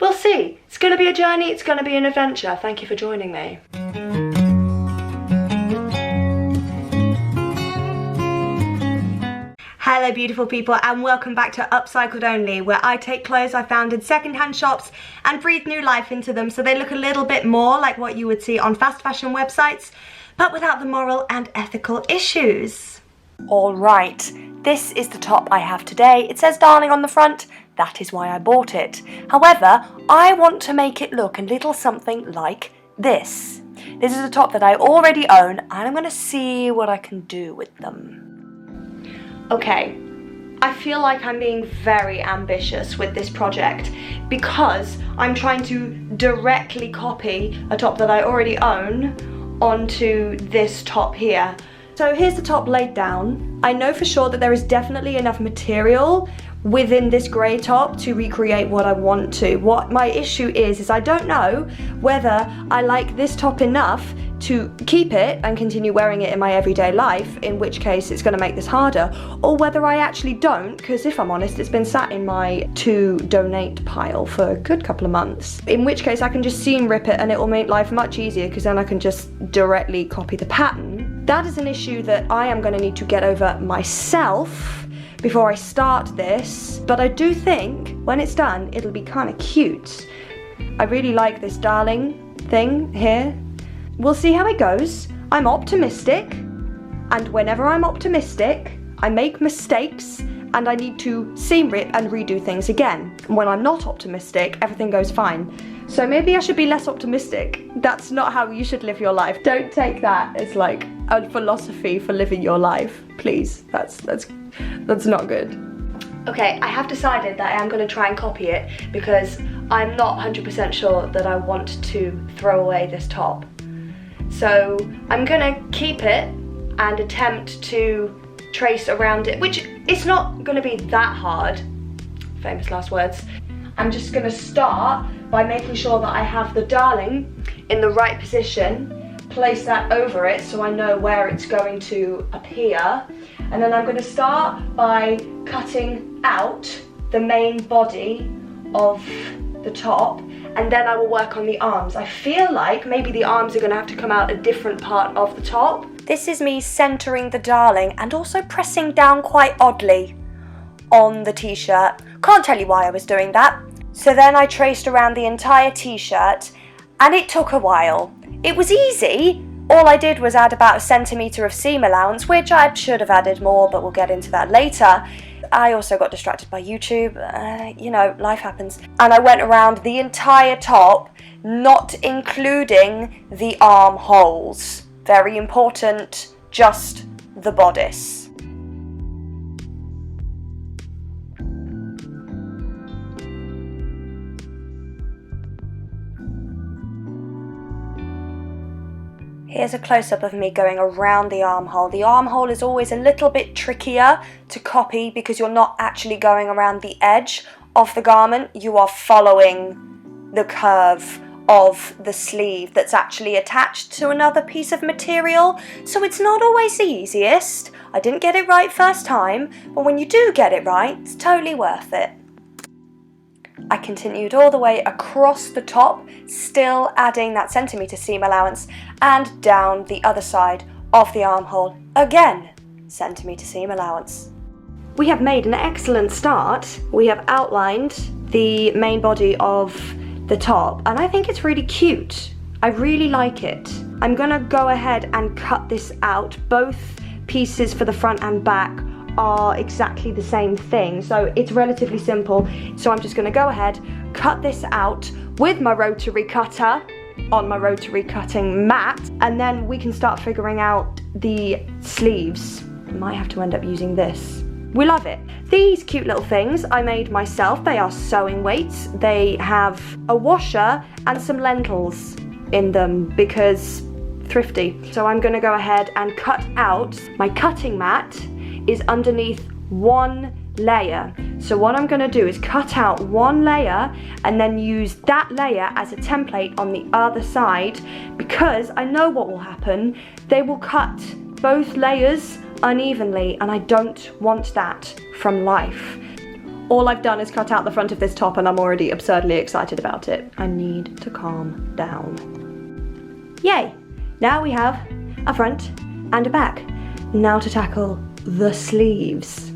We'll see. It's going to be a journey, it's going to be an adventure. Thank you for joining me. Hello beautiful people, and welcome back to Upcycled Only, where I take clothes I found in secondhand shops and breathe new life into them so they look a little bit more like what you would see on fast fashion websites, but without the moral and ethical issues. Alright, this is the top I have today. It says darling on the front, that is why I bought it. However, I want to make it look a little something like this. This is a top that I already own, and I'm going to see what I can do with them. Okay, I feel like I'm being very ambitious with this project because I'm trying to directly copy a top that I already own onto this top here. So here's the top laid down. I know for sure that there is definitely enough material within this grey top to recreate what I want to. What my issue is I don't know whether I like this top enough to keep it and continue wearing it in my everyday life, in which case it's going to make this harder, or whether I actually don't, because if I'm honest, it's been sat in my to donate pile for a good couple of months, in which case I can just seam rip it and it will make life much easier because then I can just directly copy the pattern. That is an issue that I am going to need to get over myself before I start this, but I do think when it's done it'll be kind of cute. I really like this darling thing here. We'll see how it goes. I'm optimistic, and whenever I'm optimistic I make mistakes and I need to seam rip and redo things again. When I'm not optimistic, everything goes fine. So maybe I should be less optimistic. That's not how you should live your life. Don't take that as like a philosophy for living your life, please. That's not good. Okay, I have decided that I am going to try and copy it because I'm not 100% sure that I want to throw away this top. So I'm going to keep it and attempt to trace around it, which it's not going to be that hard. Famous last words. I'm just going to start by making sure that I have the darling in the right position, place that over it so I know where it's going to appear, and then I'm going to start by cutting out the main body of the top, and then I will work on the arms. I feel like maybe the arms are going to have to come out a different part of the top. This is me centering the darling and also pressing down quite oddly on the t-shirt. Can't tell you why I was doing that. So then I traced around the entire t-shirt and it took a while. It was easy. All I did was add about 1 centimetre of seam allowance, which I should have added more, but we'll get into that later. I also got distracted by YouTube, you know, life happens. And I went around the entire top, not including the armholes. Very important, just the bodice. Here's a close-up of me going around the armhole. The armhole is always a little bit trickier to copy because you're not actually going around the edge of the garment. You are following the curve of the sleeve that's actually attached to another piece of material. So it's not always the easiest. I didn't get it right first time, but when you do get it right, it's totally worth it. I continued all the way across the top, still adding that centimetre seam allowance, and down the other side of the armhole, again, centimetre seam allowance. We have made an excellent start. We have outlined the main body of the top, and I think it's really cute. I really like it. I'm gonna go ahead and cut this out. Both pieces for the front and back are exactly the same thing, so it's relatively simple. So I'm just going to go ahead, cut this out with my rotary cutter on my rotary cutting mat, and then we can start figuring out the sleeves. I might have to end up using this. We love it. These cute little things I made myself. They are sewing weights. They have a washer and some lentils in them because thrifty. So I'm going to go ahead and cut out. My cutting mat is underneath one layer. So what I'm going to do is cut out one layer and then use that layer as a template on the other side, because I know what will happen. They will cut both layers unevenly, and I don't want that from life. All I've done is cut out the front of this top and I'm already absurdly excited about it. I need to calm down. Yay! Now we have a front and a back. Now to tackle the sleeves.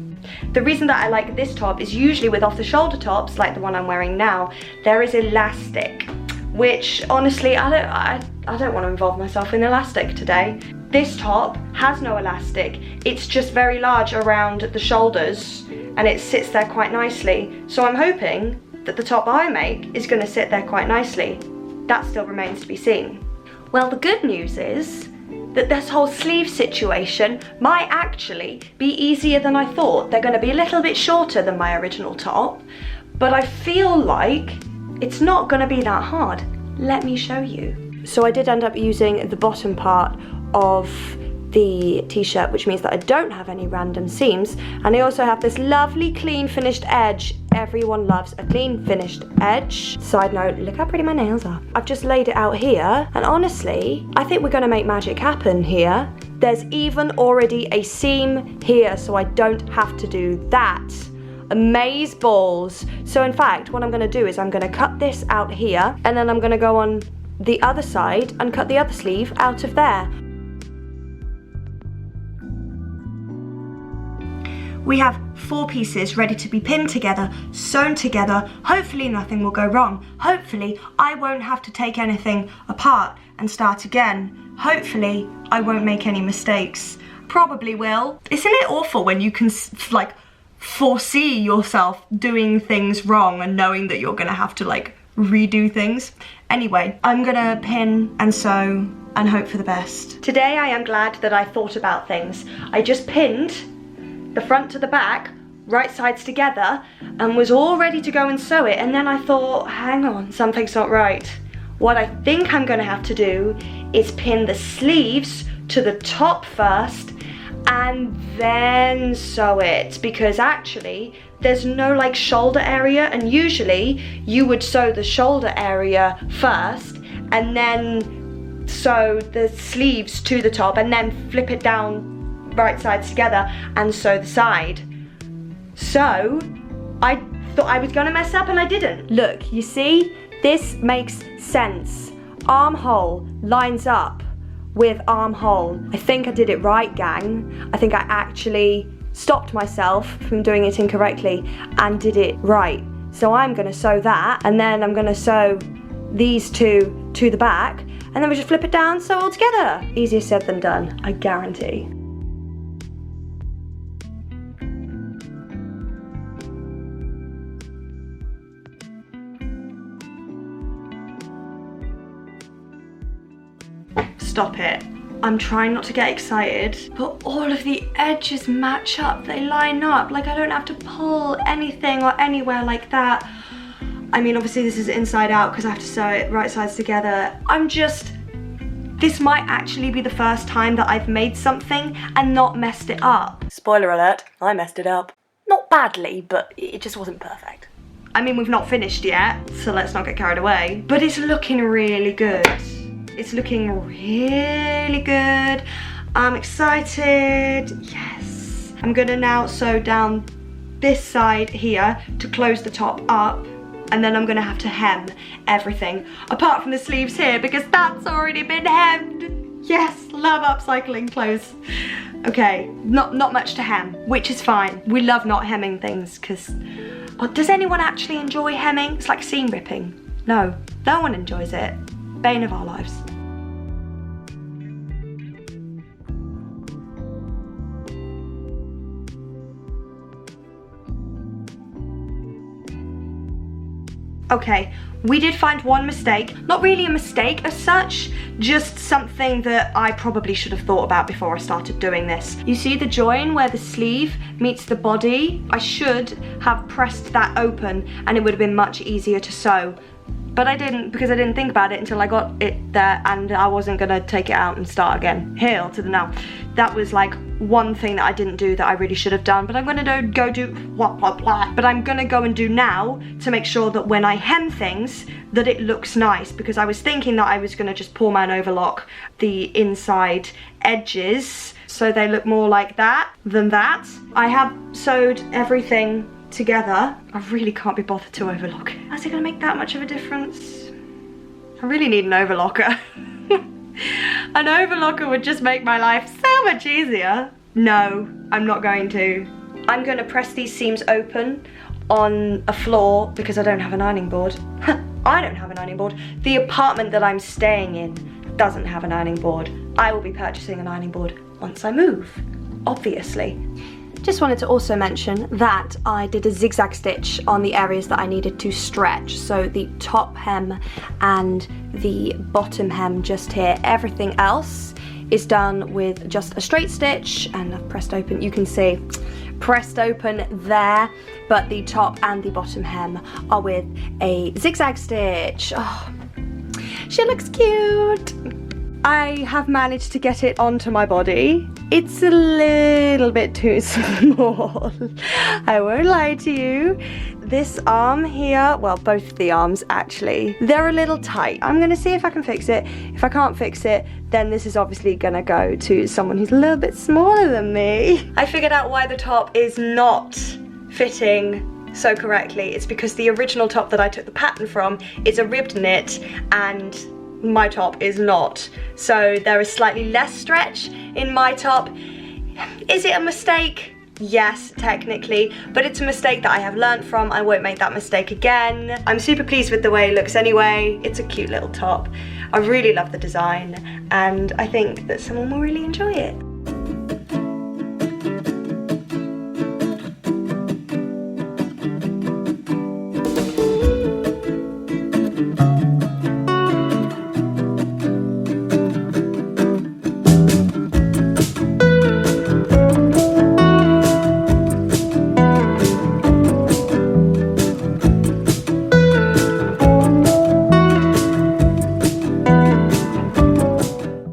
The reason that I like this top is usually with off the shoulder tops, like the one I'm wearing now, there is elastic, which honestly, I don't want to involve myself in elastic today. This top has no elastic. It's just very large around the shoulders and it sits there quite nicely. So I'm hoping that the top I make is going to sit there quite nicely. That still remains to be seen. Well, the good news is that this whole sleeve situation might actually be easier than I thought. They're going to be a little bit shorter than my original top, but I feel like it's not going to be that hard. Let me show you. So I did end up using the bottom part of the t-shirt, which means that I don't have any random seams, and I also have this lovely clean finished edge. Everyone loves a clean finished edge. Side note, look how pretty my nails are. I've just laid it out here, and honestly, I think we're gonna make magic happen here. There's even already a seam here, so I don't have to do that. Amaze balls. So in fact, what I'm gonna do is I'm gonna cut this out here, and then I'm gonna go on the other side and cut the other sleeve out of there. We have 4 pieces ready to be pinned together, sewn together. Hopefully nothing will go wrong. Hopefully I won't have to take anything apart and start again. Hopefully I won't make any mistakes. Probably will. Isn't it awful when you can like foresee yourself doing things wrong and knowing that you're gonna have to like redo things? Anyway, I'm gonna pin and sew and hope for the best. Today I am glad that I thought about things. I just pinned the front to the back, right sides together, and was all ready to go and sew it, and then I thought, hang on, something's not right. What I think I'm gonna have to do is pin the sleeves to the top first and then sew it, because actually there's no like shoulder area, and usually you would sew the shoulder area first and then sew the sleeves to the top and then flip it down right sides together and sew the side. So I thought I was gonna mess up and I didn't. Look, you see, this makes sense. Armhole lines up with armhole. I think I did it right, gang. I think I actually stopped myself from doing it incorrectly and did it right. So I'm gonna sew that, and then I'm gonna sew these two to the back, and then we just flip it down, sew all together. Easier said than done, I guarantee. Stop it. I'm trying not to get excited, but all of the edges match up, they line up. Like I don't have to pull anything or anywhere like that. I mean, obviously this is inside out because I have to sew it right sides together. This might actually be the first time that I've made something and not messed it up. Spoiler alert, I messed it up. Not badly, but it just wasn't perfect. I mean, we've not finished yet, so let's not get carried away, but it's looking really good. It's looking really good. I'm excited, yes. I'm gonna now sew down this side here to close the top up, and then I'm gonna have to hem everything, apart from the sleeves here, because that's already been hemmed. Yes, love upcycling clothes. Okay, not much to hem, which is fine. We love not hemming things, because, does anyone actually enjoy hemming? It's like seam ripping. No one enjoys it. Bane of our lives. Okay, we did find one mistake. Not really a mistake as such, just something that I probably should have thought about before I started doing this. You see the join where the sleeve meets the body? I should have pressed that open and it would have been much easier to sew. But I didn't, because I didn't think about it until I got it there, and I wasn't gonna take it out and start again. Hail to the now. That was like one thing that I didn't do that I really should have done, but I'm gonna go do but I'm gonna go and do now to make sure that when I hem things, that it looks nice, because I was thinking that I was gonna just poor man overlock the inside edges so they look more like that than that. I have sewed everything together. I really can't be bothered to overlock. Is it gonna make that much of a difference? I really need an overlocker. An overlocker would just make my life so much easier. No, I'm not going to. I'm gonna press these seams open on a floor because I don't have an ironing board. I don't have an ironing board. The apartment that I'm staying in doesn't have an ironing board. I will be purchasing an ironing board once I move, obviously. Just wanted to also mention that I did a zigzag stitch on the areas that I needed to stretch. So the top hem and the bottom hem just here. Everything else is done with just a straight stitch, and I've pressed open, you can see, pressed open there, but the top and the bottom hem are with a zigzag stitch. Oh, she looks cute. I have managed to get it onto my body. It's a little bit too small. I won't lie to you. This arm here, well, both the arms actually, they're a little tight. I'm gonna see if I can fix it. If I can't fix it, then this is obviously gonna go to someone who's a little bit smaller than me. I figured out why the top is not fitting so correctly. It's because the original top that I took the pattern from is a ribbed knit, and my top is not. So there is slightly less stretch in my top. Is it a mistake? Yes, technically, but it's a mistake that I have learned from. I won't make that mistake again. I'm super pleased with the way it looks anyway. It's a cute little top. I really love the design, and I think that someone will really enjoy it.